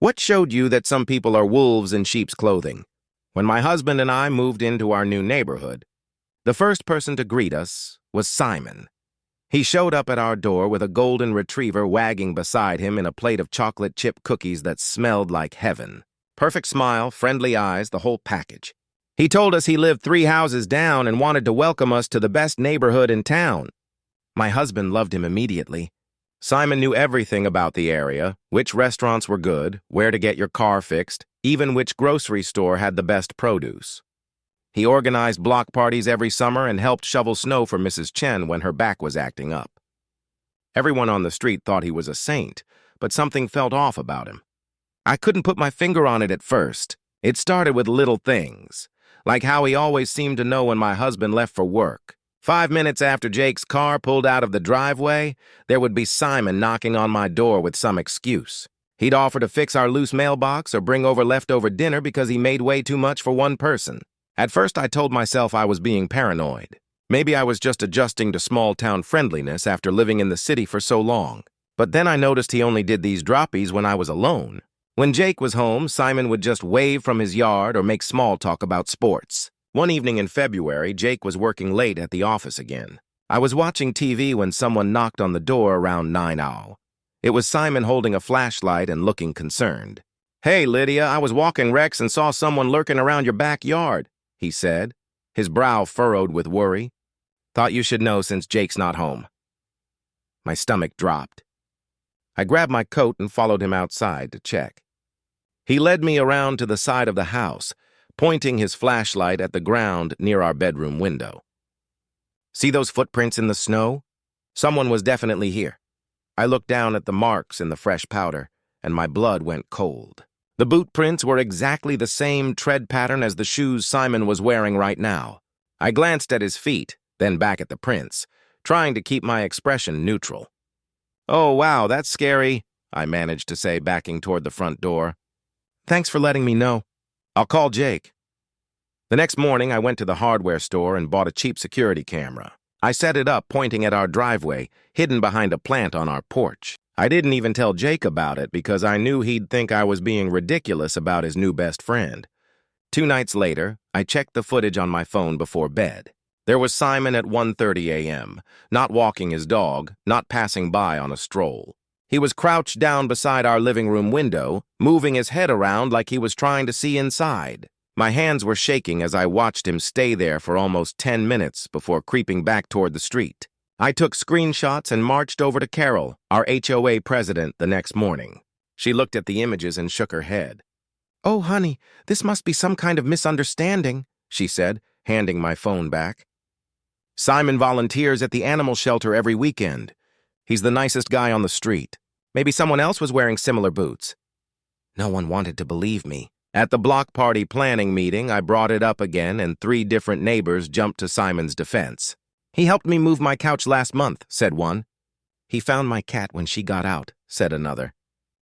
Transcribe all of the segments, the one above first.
What showed you that some people are wolves in sheep's clothing? When my husband and I moved into our new neighborhood, the first person to greet us was Simon. He showed up at our door with a golden retriever wagging beside him in a plate of chocolate chip cookies that smelled like heaven. Perfect smile, friendly eyes, the whole package. He told us he lived 3 houses down and wanted to welcome us to the best neighborhood in town. My husband loved him immediately. Simon knew everything about the area, which restaurants were good, where to get your car fixed, even which grocery store had the best produce. He organized block parties every summer and helped shovel snow for Mrs. Chen when her back was acting up. Everyone on the street thought he was a saint, but something felt off about him. I couldn't put my finger on it at first. It started with little things, like how he always seemed to know when my husband left for work. 5 minutes after Jake's car pulled out of the driveway, there would be Simon knocking on my door with some excuse. He'd offer to fix our loose mailbox or bring over leftover dinner because he made way too much for one person. At first, I told myself I was being paranoid. Maybe I was just adjusting to small-town friendliness after living in the city for so long. But then I noticed he only did these droppies when I was alone. When Jake was home, Simon would just wave from his yard or make small talk about sports. One evening in February, Jake was working late at the office again. I was watching TV when someone knocked on the door around 9:00. It was Simon holding a flashlight and looking concerned. "Hey, Lydia, I was walking Rex and saw someone lurking around your backyard," he said, his brow furrowed with worry. "Thought you should know since Jake's not home." My stomach dropped. I grabbed my coat and followed him outside to check. He led me around to the side of the house, pointing his flashlight at the ground near our bedroom window. "See those footprints in the snow? Someone was definitely here." I looked down at the marks in the fresh powder, and my blood went cold. The boot prints were exactly the same tread pattern as the shoes Simon was wearing right now. I glanced at his feet, then back at the prints, trying to keep my expression neutral. "Oh, wow, that's scary," I managed to say, backing toward the front door. "Thanks for letting me know. I'll call Jake." The next morning, I went to the hardware store and bought a cheap security camera. I set it up pointing at our driveway, hidden behind a plant on our porch. I didn't even tell Jake about it because I knew he'd think I was being ridiculous about his new best friend. 2 nights later, I checked the footage on my phone before bed. There was Simon at 1:30 a.m., not walking his dog, not passing by on a stroll. He was crouched down beside our living room window, moving his head around like he was trying to see inside. My hands were shaking as I watched him stay there for almost 10 minutes before creeping back toward the street. I took screenshots and marched over to Carol, our HOA president, the next morning. She looked at the images and shook her head. "Oh, honey, this must be some kind of misunderstanding," she said, handing my phone back. "Simon volunteers at the animal shelter every weekend. He's the nicest guy on the street. Maybe someone else was wearing similar boots." No one wanted to believe me. At the block party planning meeting, I brought it up again, and 3 different neighbors jumped to Simon's defense. "He helped me move my couch last month," said one. "He found my cat when she got out," said another.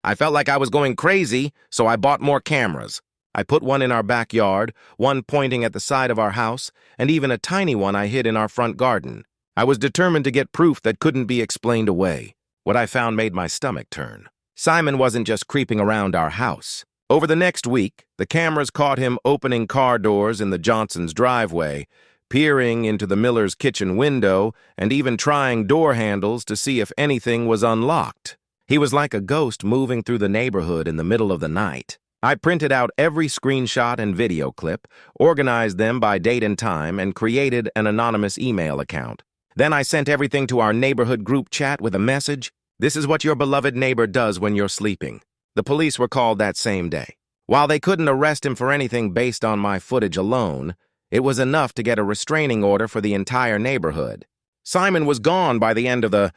"I felt like I was going crazy, so I bought more cameras. I put one in our backyard, one pointing at the side of our house, and even a tiny one I hid in our front garden. I was determined to get proof that couldn't be explained away. What I found made my stomach turn. Simon wasn't just creeping around our house. Over the next week, the cameras caught him opening car doors in the Johnsons' driveway, peering into the Miller's kitchen window, and even trying door handles to see if anything was unlocked. He was like a ghost moving through the neighborhood in the middle of the night. I printed out every screenshot and video clip, organized them by date and time, and created an anonymous email account. Then I sent everything to our neighborhood group chat with a message: "This is what your beloved neighbor does when you're sleeping." The police were called that same day. While they couldn't arrest him for anything based on my footage alone, it was enough to get a restraining order for the entire neighborhood. Simon was gone by the end of the